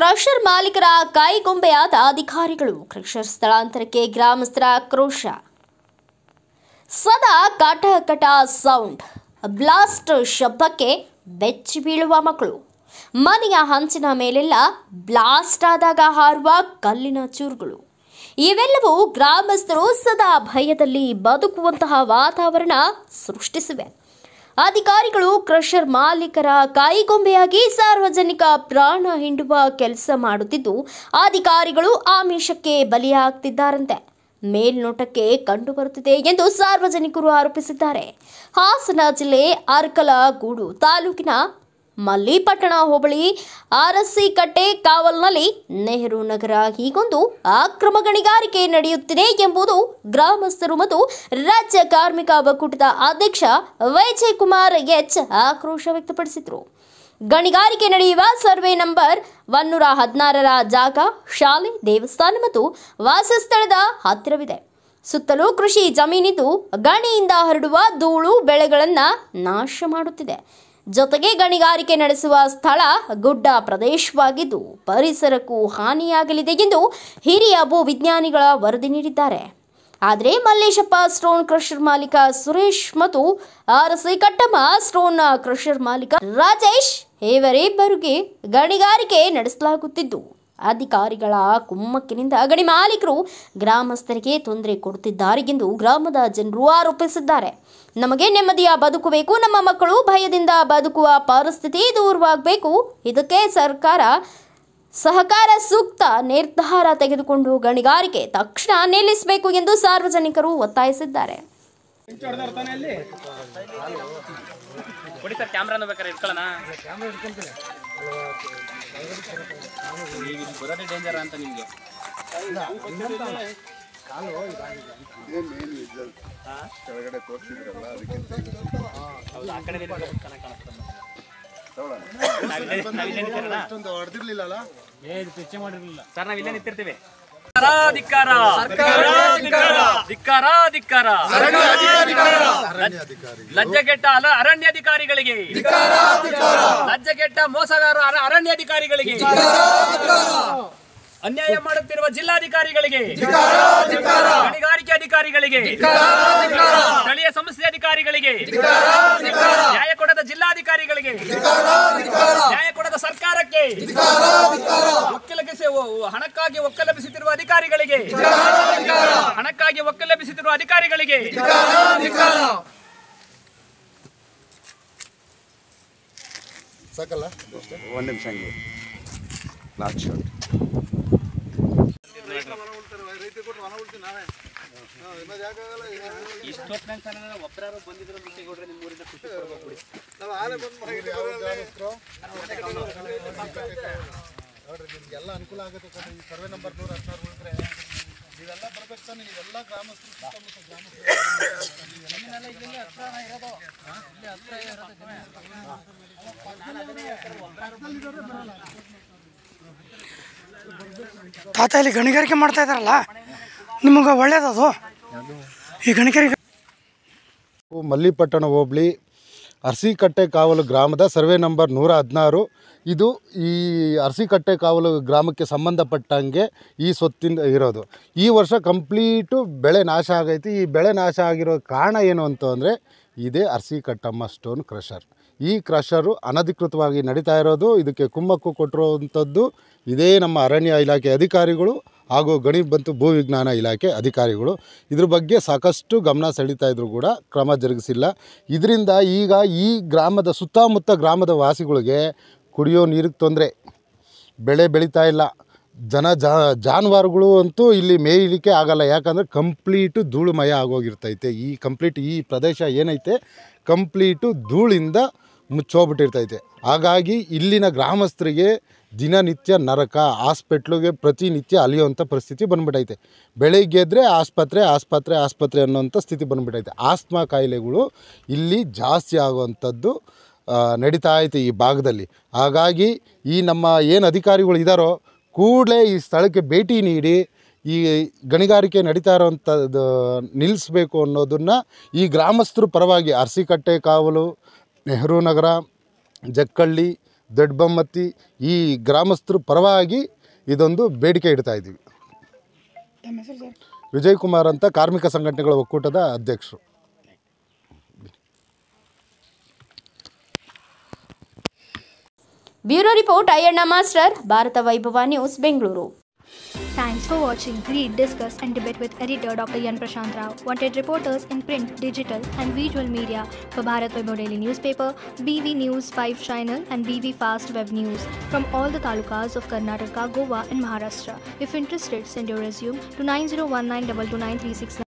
Crusher ಮಾಲೀಕರ ಕೈಗೊಂಬೆಯಾದ ಅಧಿಕಾರಿಗಳು. Crusher ಸ್ಥಳಾಂತರಕ್ಕೆ ಗ್ರಾಮಸ್ಥರ ಆಕ್ರೋಶ. ಸದಾ ಕಟ ಸೌಂಡ್, ಬ್ಲಾಸ್ಟ್ ಶಬ್ದಕ್ಕೆ ಬೆಚ್ಚಿ ಬೀಳುವ ಮಕ್ಕಳು. ಮನೆಯ ಹಂಚಿನ ಮೇಲೆಲ್ಲ ಬ್ಲಾಸ್ಟ್ ಆದಾಗ ಹಾರುವ ಕಲ್ಲಿನ ಚೂರುಗಳು. ಇವೆಲ್ಲವೂ ಗ್ರಾಮಸ್ಥರು ಸದಾ ಭಯದಲ್ಲಿ ಬದುಕುವಂತಹ ವಾತಾವರಣ ಸೃಷ್ಟಿಸಿವೆ. ಅಧಿಕಾರಿಗಳು ಕ್ರಷರ್ ಮಾಲೀಕರ ಕೈಗೊಂಬೆಯಾಗಿ ಸಾರ್ವಜನಿಕ ಪ್ರಾಣ ಹಿಂಡುವ ಕೆಲಸ ಮಾಡುತ್ತಿದ್ದು, ಅಧಿಕಾರಿಗಳು ಆಮಿಷಕ್ಕೆ ಬಲಿಯಾಗ್ತಿದ್ದಾರಂತೆ ಮೇಲ್ನೋಟಕ್ಕೆ ಕಂಡುಬರುತ್ತಿದೆ ಎಂದು ಸಾರ್ವಜನಿಕರು ಆರೋಪಿಸಿದ್ದಾರೆ. ಹಾಸನ ಜಿಲ್ಲೆ ಅರಕಲಗೂಡು ತಾಲೂಕಿನ ಮಲ್ಲಿಪಟ್ಟಣ ಹೋಬಳಿ ಅರಸಿಕಟ್ಟೆ ಕಾವಲ್ನಲ್ಲಿ ನೆಹರು ನಗರ ಹೀಗೊಂದು ಅಕ್ರಮ ಗಣಿಗಾರಿಕೆ ನಡೆಯುತ್ತಿದೆ ಎಂಬುದು ಗ್ರಾಮಸ್ಥರು ಮತ್ತು ರಾಜ್ಯ ಕಾರ್ಮಿಕ ಒಕ್ಕೂಟದ ಅಧ್ಯಕ್ಷ ವಿಜಯಕುಮಾರ್ ಎಚ್ ಆಕ್ರೋಶ ವ್ಯಕ್ತಪಡಿಸಿದರು. ಗಣಿಗಾರಿಕೆ ನಡೆಯುವ ಸರ್ವೆ ನಂಬರ್ 116ರ ಜಾಗ ಶಾಲೆ, ದೇವಸ್ಥಾನ ಮತ್ತು ವಾಸಸ್ಥಳದ ಹತ್ತಿರವಿದೆ. ಸುತ್ತಲೂ ಕೃಷಿ ಜಮೀನಿದ್ದು ಗಣಿಯಿಂದ ಹರಡುವ ಧೂಳು ಬೆಳೆಗಳನ್ನು ನಾಶ ಮಾಡುತ್ತಿದೆ. ಜೊತೆಗೆ ಗಣಿಗಾರಿಕೆ ನಡೆಸುವ ಸ್ಥಳ ಗುಡ್ಡ ಪ್ರದೇಶವಾಗಿದ್ದು ಪರಿಸರಕ್ಕೂ ಹಾನಿಯಾಗಲಿದೆ ಎಂದು ಹಿರಿಯ ಭೂ ವಿಜ್ಞಾನಿಗಳ ವರದಿ ನೀಡಿದ್ದಾರೆ. ಆದರೆ ಮಲ್ಲೇಶಪ್ಪ ಸ್ಟೋನ್ ಕ್ರಷರ್ ಮಾಲೀಕ ಸುರೇಶ್ ಮತ್ತು ಅರಸಿಕಟ್ಟಮ್ಮ ಸ್ಟೋನ್ ಕ್ರಷರ್ ಮಾಲೀಕ ರಾಜೇಶ್ ಇವರಿಬ್ಬರಿಗೆ ಗಣಿಗಾರಿಕೆ ನಡೆಸಲಾಗುತ್ತಿದ್ದು, ಅಧಿಕಾರಿಗಳ ಕುಮ್ಮಕ್ಕಿನಿಂದ ಗಣಿ ಮಾಲೀಕರು ಗ್ರಾಮಸ್ಥರಿಗೆ ತೊಂದರೆ ಕೊಡುತ್ತಿದ್ದಾರೆ ಎಂದು ಗ್ರಾಮದ ಜನರು ಆರೋಪಿಸಿದ್ದಾರೆ. ನಮಗೆ ನೆಮ್ಮದಿಯ ಬದುಕು ಬೇಕು, ನಮ್ಮ ಮಕ್ಕಳು ಭಯದಿಂದ ಬದುಕುವ ಪರಿಸ್ಥಿತಿ ದೂರವಾಗಬೇಕು. ಇದಕ್ಕೆ ಸರ್ಕಾರ ಸಹಕಾರ ಸೂಕ್ತ ನಿರ್ಧಾರ ತೆಗೆದುಕೊಂಡು ಗಣಿಗಾರಿಕೆ ತಕ್ಷಣ ನಿಲ್ಲಿಸಬೇಕು ಎಂದು ಸಾರ್ವಜನಿಕರು ಒತ್ತಾಯಿಸಿದ್ದಾರೆ. ಲಜ್ಜೆಗೆಟ್ಟ ಅರಣ್ಯಾಧಿಕಾರಿಗಳಿಗೆ, ಲಜ್ಜೆಗೆಟ್ಟ ಮೋಸಗಾರ ಅರಣ್ಯಾಧಿಕಾರಿಗಳಿಗೆ, ಅನ್ಯಾಯ ಮಾಡುತ್ತಿರುವ ಜಿಲ್ಲಾಧಿಕಾರಿಗಳಿಗೆ, ಗಣಿಗಾರಿಕೆ ಅಧಿಕಾರಿಗಳಿಗೆ, ಸ್ಥಳೀಯ ಸಂಸ್ಥೆ ಅಧಿಕಾರಿಗಳಿಗೆ, ನ್ಯಾಯ ಕೊಡದ ಜಿಲ್ಲಾಧಿಕಾರಿಗಳಿಗೆ, ನ್ಯಾಯ ಕೊಡದ ಸರ್ಕಾರಕ್ಕೆ, ಹಣಕ್ಕಾಗಿ ಒಕ್ಕಲೆಬ್ಬಿಸುತ್ತಿರುವ ಅಧಿಕಾರಿಗಳಿಗೆ, ಹಣಕ್ಕಾಗಿ ಒಕ್ಕಲೆಬ್ಬಿಸುತ್ತಿರುವ ಅಧಿಕಾರಿಗಳಿಗೆ ಸಾಕಲ್ಲ. ಒಂದು ನಿಮಿಷ ಲಾಸ್ಟ್ ಶಾಟ್. ನೋಡ್ರಿ, ನಿಮ್ಗೆಲ್ಲ ಅನುಕೂಲ ಆಗುತ್ತೆ ಕಡೆ. ಈ ಸರ್ವೆ ನಂಬರ್ 116 ಉಳಿದ್ರೆ ನೀವೆಲ್ಲ ಬರ್ಬೇಕು ತಾನೆ. ನೀವೆಲ್ಲ ಗ್ರಾಮಸ್ಥರು ತಾತ ಇಲ್ಲಿ ಗಣಿಗಾರಿಕೆ ಮಾಡ್ತಾ ಇದ್ದಾರಲ್ಲ, ನಿಮಗೆ ಒಳ್ಳೇದದು ಈ ಗಣಿಗಾರಿಕೆ. ಮಲ್ಲಿಪಟ್ಟಣ ಹೋಬಳಿ ಅರಸಿಕಟ್ಟೆ ಕಾವಲು ಗ್ರಾಮದ ಸರ್ವೆ ನಂಬರ್ 116. ಇದು ಈ ಅರಸಿಕಟ್ಟೆ ಕಾವಲು ಗ್ರಾಮಕ್ಕೆ ಸಂಬಂಧಪಟ್ಟಂಗೆ ಈ ಸ್ವತ್ತಿಂದ ಇರೋದು. ಈ ವರ್ಷ ಕಂಪ್ಲೀಟು ಬೆಳೆ ನಾಶ ಆಗೈತಿ. ಈ ಬೆಳೆ ನಾಶ ಆಗಿರೋ ಕಾರಣ ಏನು ಅಂತಂದರೆ ಇದೇ ಅರಸಿಕಟ್ಟಮ್ಮ ಸ್ಟೋನ್ ಕ್ರಷರ್. ಈ ಕ್ರಷರು ಅನಧಿಕೃತವಾಗಿ ನಡೀತಾ ಇರೋದು. ಇದಕ್ಕೆ ಕುಮ್ಮಕ್ಕು ಕೊಟ್ಟಿರುವಂಥದ್ದು ಇದೇ ನಮ್ಮ ಅರಣ್ಯ ಇಲಾಖೆ ಅಧಿಕಾರಿಗಳು ಹಾಗೂ ಗಣಿ ಮತ್ತು ಭೂವಿಜ್ಞಾನ ಇಲಾಖೆ ಅಧಿಕಾರಿಗಳು. ಇದ್ರ ಬಗ್ಗೆ ಸಾಕಷ್ಟು ಗಮನ ಸೆಳೀತಾ ಇದ್ರು ಕೂಡ ಕ್ರಮ ಜರುಗಿಸಿಲ್ಲ. ಇದರಿಂದ ಈಗ ಈ ಗ್ರಾಮದ ಸುತ್ತಮುತ್ತ ಗ್ರಾಮದ ವಾಸಿಗಳಿಗೆ ಕುಡಿಯೋ ನೀರಿಗೆ ತೊಂದರೆ, ಬೆಳೆ ಬೆಳೀತಾ ಇಲ್ಲ. ಜಾನುವಾರುಗಳು ಅಂತೂ ಇಲ್ಲಿ ಮೇಯಲಿಕ್ಕೆ ಆಗಲ್ಲ. ಯಾಕಂದರೆ ಕಂಪ್ಲೀಟು ಧೂಳುಮಯ ಆಗೋಗಿರ್ತೈತೆ. ಈ ಪ್ರದೇಶ ಏನೈತೆ ಕಂಪ್ಲೀಟು ಧೂಳಿಂದ ಮುಚ್ಚೋಗ್ಬಿಟ್ಟಿರ್ತೈತೆ. ಹಾಗಾಗಿ ಇಲ್ಲಿನ ಗ್ರಾಮಸ್ಥರಿಗೆ ದಿನನಿತ್ಯ ನರಕ, ಹಾಸ್ಪಿಟ್ಲಿಗೆ ಪ್ರತಿನಿತ್ಯ ಅಲಿಯುವಂಥ ಪರಿಸ್ಥಿತಿ ಬಂದ್ಬಿಟ್ಟೈತೆ. ಬೆಳಗ್ಗೆ ಎದ್ದರೆ ಆಸ್ಪತ್ರೆ ಅನ್ನೋಂಥ ಸ್ಥಿತಿ ಬಂದ್ಬಿಟ್ಟೈತೆ. ಆಸ್ತಮಾ ಕಾಯಿಲೆಗಳು ಇಲ್ಲಿ ಜಾಸ್ತಿ ಆಗುವಂಥದ್ದು ನಡೀತಾ ಐತೆ ಈ ಭಾಗದಲ್ಲಿ. ಹಾಗಾಗಿ ಈ ನಮ್ಮ ಏನು ಅಧಿಕಾರಿಗಳು ಇದ್ದಾರೋ ಕೂಡಲೇ ಈ ಸ್ಥಳಕ್ಕೆ ಭೇಟಿ ನೀಡಿ ಈ ಗಣಿಗಾರಿಕೆ ನಡೀತಾ ಇರೋವಂಥದ್ದು ನಿಲ್ಲಿಸಬೇಕು ಅನ್ನೋದನ್ನು ಈ ಗ್ರಾಮಸ್ಥರು ಪರವಾಗಿ ಅರಸಿಕಟ್ಟೆ ಕಾವಲು, ನೆಹರು ನಗರ, ಜಕ್ಕಳ್ಳಿ ದೊಡ್ಡಬೊಮ್ಮತ್ತಿ ಈ ಗ್ರಾಮಸ್ಥರು ಪರವಾಗಿ ಇದೊಂದು ಬೇಡಿಕೆ ಇಡ್ತಾ ಇದ್ದೀವಿ. ವಿಜಯ್ ಕುಮಾರ್ ಅಂತ ಕಾರ್ಮಿಕ ಸಂಘಟನೆಗಳ ಒಕ್ಕೂಟದ ಅಧ್ಯಕ್ಷರು. Bureau report Ayyanna master, Bharat Vaibhav news, Bengaluru. Thanks for watching. Read, discuss and debate with editor Dr. Yan Prashant Rao. Wanted reporters in print, digital and visual media for Bharat Vaibhav Daily Newspaper, BV News 5 Channel and BV Fast Web News from all the talukas of Karnataka, Goa and Maharashtra. If interested, send your resume to 9019229369.